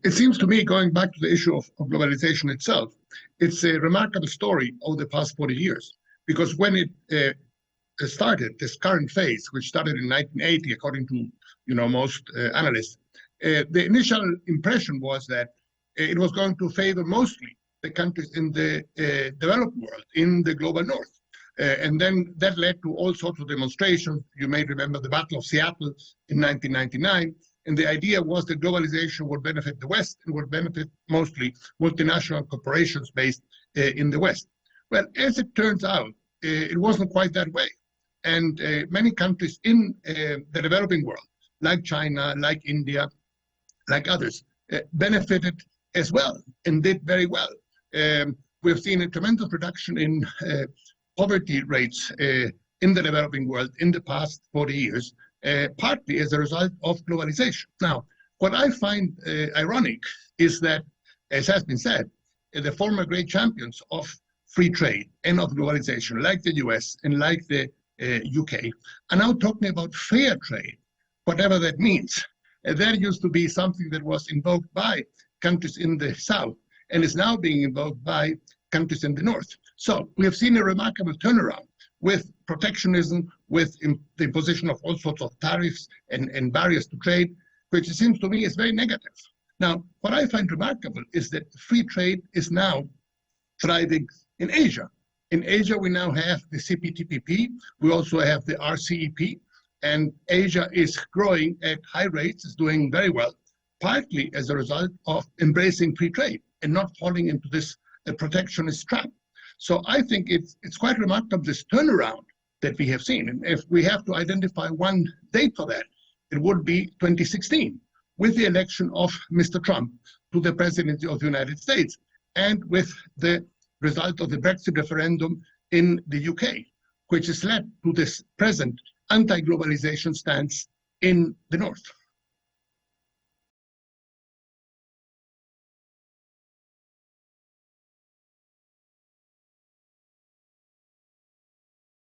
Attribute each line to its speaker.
Speaker 1: It seems to me, going back to the issue of globalization itself, it's a remarkable story over the past 40 years, because when it started, this current phase, which started in 1980, according to most analysts, the initial impression was that it was going to favor mostly the countries in the developed world, in the global north. And then that led to all sorts of demonstrations. You may remember the Battle of Seattle in 1999. And the idea was that globalization would benefit the West and would benefit mostly multinational corporations based in the West. Well, as it turns out, it wasn't quite that way. And many countries in the developing world, like China, like India, like others, benefited as well and did very well. We've seen a tremendous reduction in poverty rates in the developing world in the past 40 years, partly as a result of globalization. Now, what I find ironic is that, as has been said, the former great champions of free trade and of globalization, like the US and like the UK, are now talking about fair trade, whatever that means. That used to be something that was invoked by countries in the South and is now being invoked by countries in the North. So we have seen a remarkable turnaround with protectionism, with the imposition of all sorts of tariffs and barriers to trade, which it seems to me is very negative. Now, what I find remarkable is that free trade is now thriving in Asia. In Asia, we now have the CPTPP. We also have the RCEP. And Asia is growing at high rates, is doing very well, partly as a result of embracing free trade and not falling into this protectionist trap. So I think it's quite remarkable, this turnaround that we have seen. And if we have to identify one date for that, it would be 2016, with the election of Mr. Trump to the presidency of the United States, and with the result of the Brexit referendum in the UK, which has led to this present anti-globalization stance in the North.